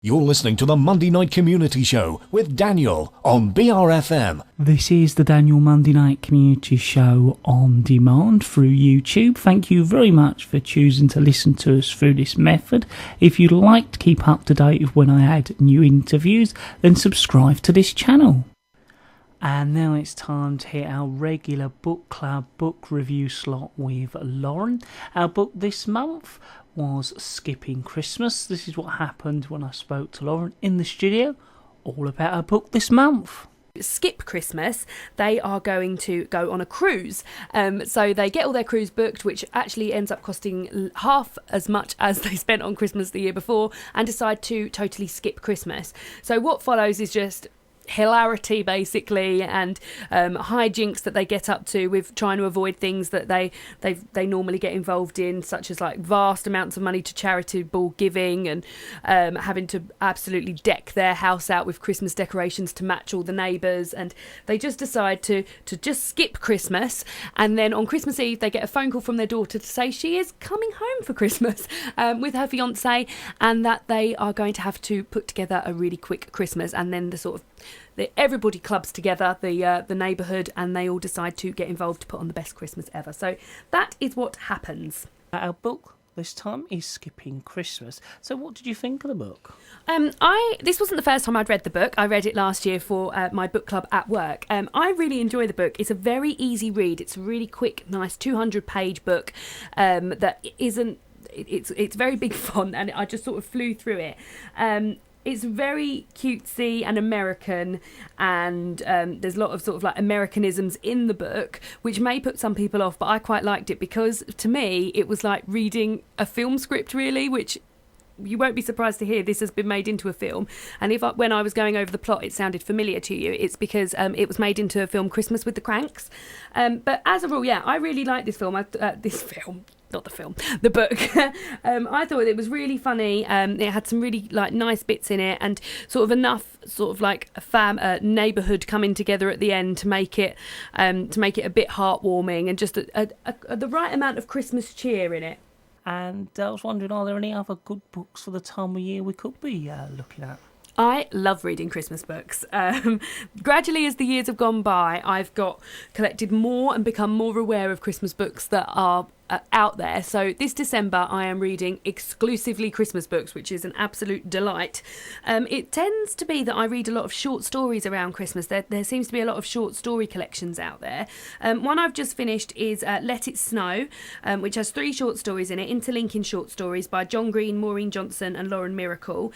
You're listening to the Monday Night Community Show with Daniel on BRFM. This is the Daniel Monday Night Community Show on demand through YouTube. Thank you very much for choosing to listen to us through this method. If you'd like to keep up to date with when I add new interviews, then subscribe to this channel. And now it's time to hit our regular book club book review slot with Lauren. Our book this month was Skipping Christmas. This is what happened when I spoke to Lauren in the studio, all about her book this month. Skip Christmas, they are going to go on a cruise. So they get all their cruise booked, which actually ends up costing half as much as they spent on Christmas the year before, and decide to totally skip Christmas. So what follows is just hilarity basically, and hijinks that they get up to with trying to avoid things that they normally get involved in, such as like vast amounts of money to charitable giving, and having to absolutely deck their house out with Christmas decorations to match all the neighbours. And they just decide to just skip Christmas, and then on Christmas Eve they get a phone call from their daughter to say she is coming home for Christmas with her fiance, and that they are going to have to put together a really quick Christmas. And then everybody clubs together, the neighbourhood, and they all decide to get involved to put on the best Christmas ever. So that is what happens. Our book this time is Skipping Christmas. So what did you think of the book? This wasn't the first time I'd read the book. I read it last year for my book club at work. I really enjoy the book. It's a very easy read. It's a really quick, nice 200-page book that isn't... It's very big font, and I just sort of flew through it. It's very cutesy and American, and there's a lot of sort of like Americanisms in the book, which may put some people off, but I quite liked it because to me it was like reading a film script really, which you won't be surprised to hear this has been made into a film. And when I was going over the plot it sounded familiar to you, it's because it was made into a film, Christmas with the Cranks. But as a rule, yeah, I really like this film. The book. I thought it was really funny. It had some really like nice bits in it, and sort of enough sort of like a neighbourhood coming together at the end to make it a bit heartwarming, and just the right amount of Christmas cheer in it. And I was wondering, are there any other good books for the time of year we could be looking at? I love reading Christmas books. Gradually, as the years have gone by, I've collected more and become more aware of Christmas books that are out there. So this December I am reading exclusively Christmas books, which is an absolute delight. It tends to be that I read a lot of short stories around Christmas. There seems to be a lot of short story collections out there. One I've just finished is Let It Snow, which has 3 short stories in it, interlinking short stories by John Green, Maureen Johnson and Lauren Miracle.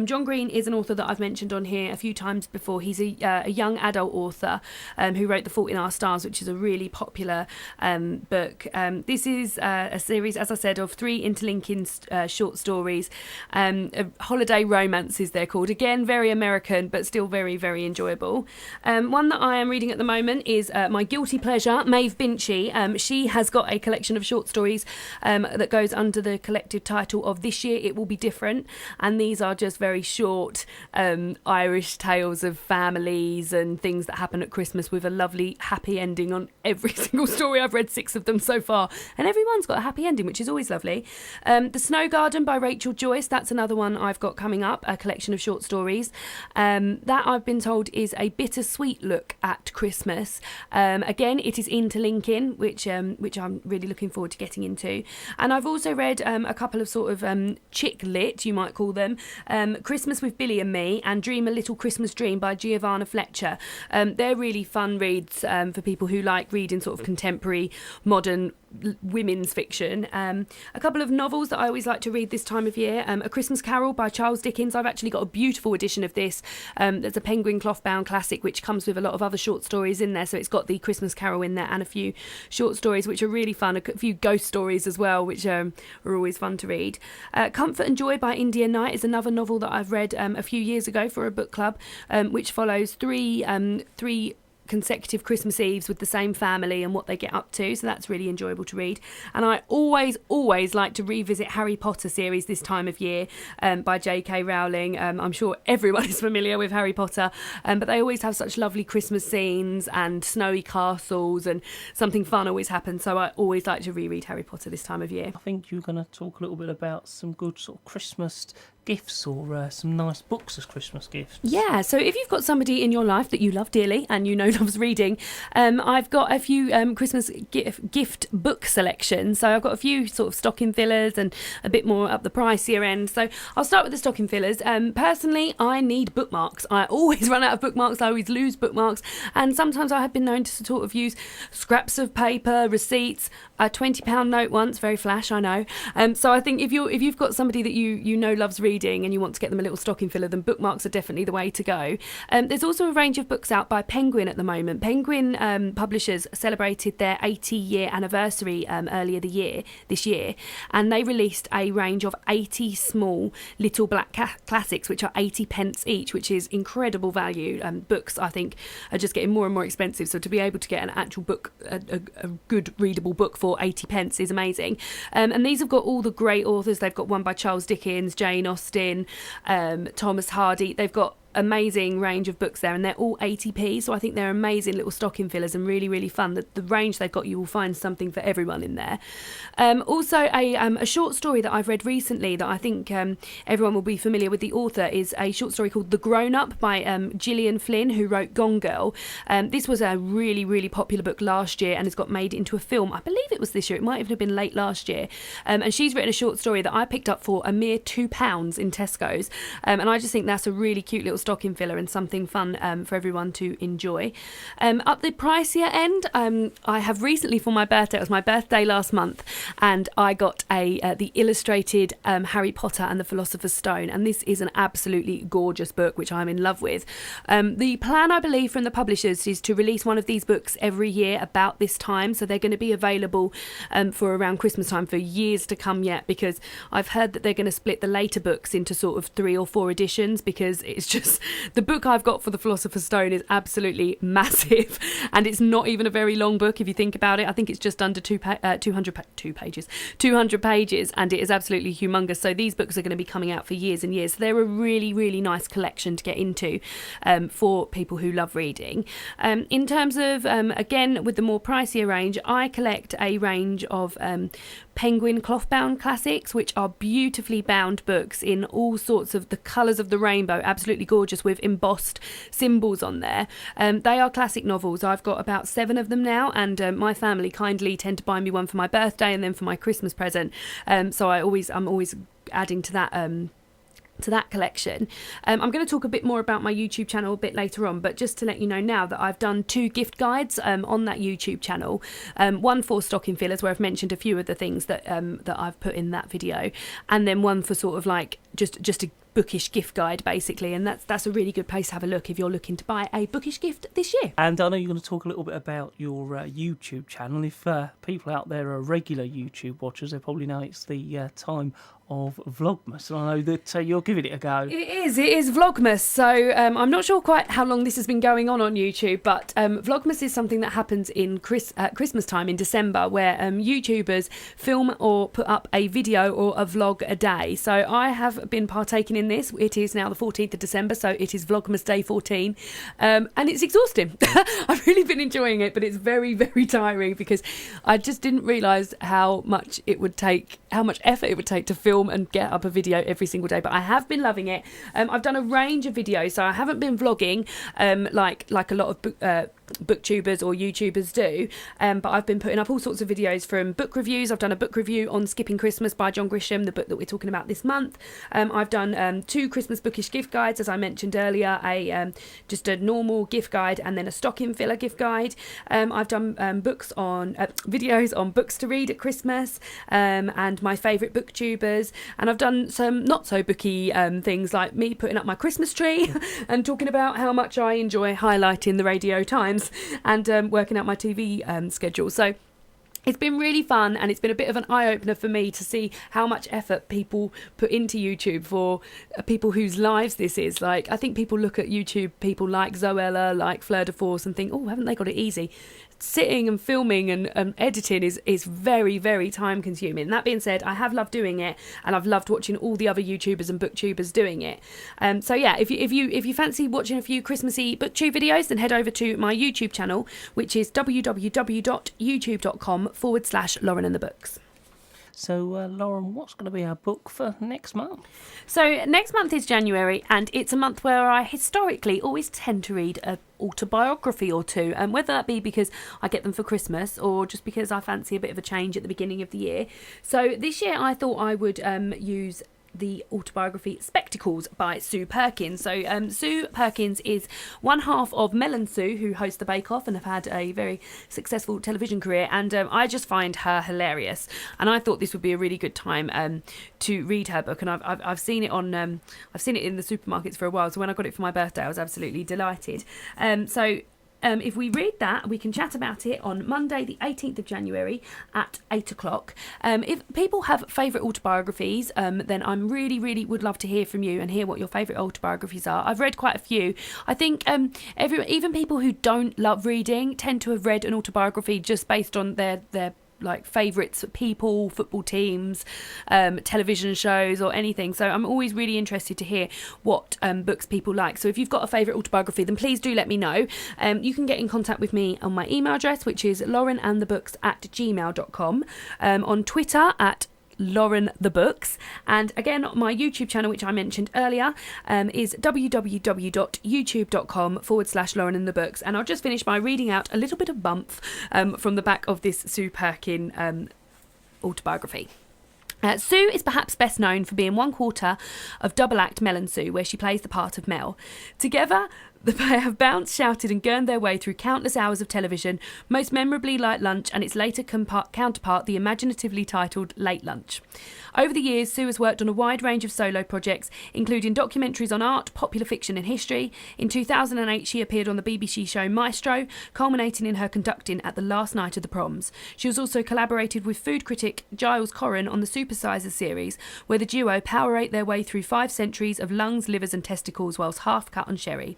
John Green is an author that I've mentioned on here a few times before. He's a young adult author who wrote The Fault in Our Stars, which is a really popular book. This is a series, as I said, of 3 interlinking short stories, holiday romances they're called. Again, very American, but still very, very enjoyable. One that I am reading at the moment is my guilty pleasure, Maeve Binchy. She has got a collection of short stories that goes under the collective title of This Year It Will Be Different, and these are just very short Irish tales of families and things that happen at Christmas with a lovely happy ending on every single story. I've read 6 of them so far, and everyone's got a happy ending, which is always lovely. The Snow Garden by Rachel Joyce, that's another one I've got coming up, a collection of short stories. That I've been told is a bittersweet look at Christmas. Again, it is interlinking, which I'm really looking forward to getting into. And I've also read a couple of sort of chick lit, you might call them, Christmas with Billy and Me and Dream a Little Christmas Dream by Giovanna Fletcher. They're really fun reads for people who like reading sort of contemporary, modern women's fiction. A couple of novels that I always like to read this time of year. A Christmas Carol by Charles Dickens. I've actually got a beautiful edition of this. There's a penguin cloth bound classic which comes with a lot of other short stories in there, so it's got the Christmas Carol in there and a few short stories which are really fun, a few ghost stories as well, which are always fun to read. Comfort and Joy by India Knight is another novel that I've read a few years ago for a book club, which follows three consecutive Christmas Eves with the same family and what they get up to, so that's really enjoyable to read. And I always like to revisit Harry Potter series this time of year by J.K. Rowling. I'm sure everyone is familiar with Harry Potter, but they always have such lovely Christmas scenes and snowy castles, and something fun always happens, so I always like to reread Harry Potter this time of year. I think you're going to talk a little bit about some good sort of Christmas gifts or some nice books as Christmas gifts. Yeah, so if you've got somebody in your life that you love dearly and you know loves reading, I've got a few Christmas gift book selections. So I've got a few sort of stocking fillers and a bit more up the pricier end. So I'll start with the stocking fillers. Personally, I need bookmarks. I always run out of bookmarks. I always lose bookmarks. And sometimes I have been known to sort of use scraps of paper, receipts, a £20 note once, very flash, I know. So I think if you've got somebody that you know loves reading and you want to get them a little stocking filler, then bookmarks are definitely the way to go. There's also a range of books out by Penguin at the moment. Penguin publishers celebrated their 80-year anniversary earlier this year, and they released a range of 80 small little black classics, which are 80 pence each, which is incredible value. Books, I think, are just getting more and more expensive, so to be able to get an actual book, a good readable book for 80 pence is amazing. And these have got all the great authors. They've got one by Charles Dickens, Jane Austen, Thomas Hardy. They've got amazing range of books there, and they're all 80p, so I think they're amazing little stocking fillers and really, really fun. The range they've got, you will find something for everyone in there. Also a short story that I've read recently that I think everyone will be familiar with the author is a short story called The Grown Up by Gillian Flynn, who wrote Gone Girl. This was a really, really popular book last year and has got made into a film. I believe it was this year, it might even have been late last year, and she's written a short story that I picked up for a mere £2 in Tesco's, and I just think that's a really cute little stocking filler and something fun for everyone to enjoy. Up the pricier end, I have recently, for my birthday, it was my birthday last month, and I got the illustrated Harry Potter and the Philosopher's Stone, and this is an absolutely gorgeous book which I'm in love with. The plan, I believe, from the publishers is to release one of these books every year about this time, so they're going to be available for around Christmas time for years to come yet, because I've heard that they're going to split the later books into sort of 3 or 4 editions, because it's just the book I've got for the Philosopher's Stone is absolutely massive, and it's not even a very long book if you think about it. I think it's just under 200 pages, and it is absolutely humongous. So these books are going to be coming out for years and years. So they're a really, really nice collection to get into for people who love reading. In terms of, again, with the more pricier range, I collect a range of Penguin cloth-bound classics, which are beautifully bound books in all sorts of the colours of the rainbow, absolutely gorgeous, with embossed symbols on there. They are classic novels. I've got about 7 of them now, and my family kindly tend to buy me one for my birthday and then for my Christmas present. So I'm always adding to that collection. I'm going to talk a bit more about my YouTube channel a bit later on, but just to let you know now that I've done 2 gift guides on that YouTube channel. One for stocking fillers, where I've mentioned a few of the things that I've put in that video, and then one for sort of like just a bookish gift guide basically, and that's a really good place to have a look if you're looking to buy a bookish gift this year. And I know you're going to talk a little bit about your YouTube channel. If people out there are regular YouTube watchers, they probably know it's the time of Vlogmas, and I know that you're giving it a go. It is Vlogmas. So I'm not sure quite how long this has been going on YouTube, but Vlogmas is something that happens in Christmas time in December, where YouTubers film or put up a video or a vlog a day. So I have been partaking in this. It is now the 14th of December, so it is Vlogmas Day 14, and it's exhausting. I've really been enjoying it, but it's very, very tiring, because I just didn't realise how much effort it would take to film and get up a video every single day, but I have been loving it. I've done a range of videos, so I haven't been vlogging like a lot of booktubers or YouTubers do, but I've been putting up all sorts of videos from book reviews. I've done a book review on Skipping Christmas by John Grisham, the book that we're talking about this month. I've done 2 Christmas bookish gift guides, as I mentioned earlier, just a normal gift guide and then a stocking filler gift guide. I've done videos on books to read at Christmas, and my favourite booktubers, and I've done some not so booky things like me putting up my Christmas tree and talking about how much I enjoy highlighting the Radio Times and working out my TV schedule. So it's been really fun, and it's been a bit of an eye-opener for me to see how much effort people put into YouTube for people whose lives this is. Like, I think people look at YouTube, people like Zoella, like Fleur de Force, and think, oh, haven't they got it easy? Sitting and filming and editing is very, very time consuming. That being said, I have loved doing it, and I've loved watching all the other YouTubers and booktubers doing it. So yeah, if you fancy watching a few Christmassy booktube videos, then head over to my YouTube channel, which is www.youtube.com/Lauren and the Books. So, Lauren, what's going to be our book for next month? So next month is January, and it's a month where I historically always tend to read an autobiography or two, and whether that be because I get them for Christmas or just because I fancy a bit of a change at the beginning of the year. So this year I thought I would use the autobiography Spectacles by Sue Perkins. So Sue Perkins is one half of Mel and Sue, who host the Bake Off and have had a very successful television career, and I just find her hilarious, and I thought this would be a really good time to read her book. And I've seen it on I've seen it in the supermarkets for a while, so when I got it for my birthday I was absolutely delighted. If we read that, we can chat about it on Monday the 18th of January at 8 o'clock. If people have favourite autobiographies, then I'm really would love to hear from you and hear what your favourite autobiographies are. I've read quite a few. I think even people who don't love reading tend to have read an autobiography just based on their like favourites, people, football teams, television shows or anything. So I'm always really interested to hear what books people like. So if you've got a favourite autobiography, then please do let me know. You can get in contact with me on my email address, which is laurenandthebooks@gmail.com, on Twitter at Lauren the Books, and again my YouTube channel, which I mentioned earlier, is www.youtube.com/Lauren and the Books. And I'll just finish by reading out a little bit of bump from the back of this Sue Perkin autobiography. Sue is perhaps best known for being one quarter of double act Mel and Sue, where she plays the part of Mel. Together, the pair have bounced, shouted and gurned their way through countless hours of television, most memorably Light Lunch and its later counterpart, the imaginatively titled Late Lunch. Over the years, Sue has worked on a wide range of solo projects, including documentaries on art, popular fiction and history. In 2008, she appeared on the BBC show Maestro, culminating in her conducting at the last night of the proms. She has also collaborated with food critic Giles Corran on the Supersizers series, where the duo powerate their way through 5 centuries of lungs, livers and testicles whilst half cut on sherry.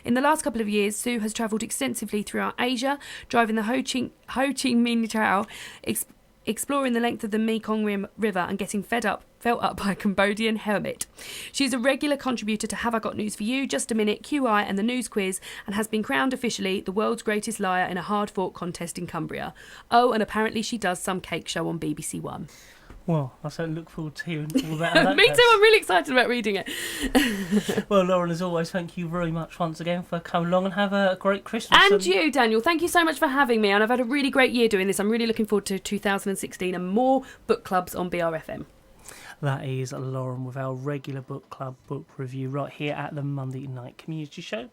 In the last couple of years, Sue has travelled extensively throughout Asia, driving the Ho Chi Minh Trail, exploring the length of the Mekong River and getting felt up by a Cambodian hermit. She's a regular contributor to Have I Got News For You, Just a Minute, QI and the News Quiz, and has been crowned officially the world's greatest liar in a hard-fought contest in Cumbria. Oh, and apparently she does some cake show on BBC One. Well, I certainly look forward to hearing all that. Me too, I'm really excited about reading it. Well, Lauren, as always, thank you very much once again for coming along, and have a great Christmas. And you, Daniel, thank you so much for having me, and I've had a really great year doing this. I'm really looking forward to 2016 and more book clubs on BRFM. That is Lauren with our regular book club book review right here at the Monday Night Community Show.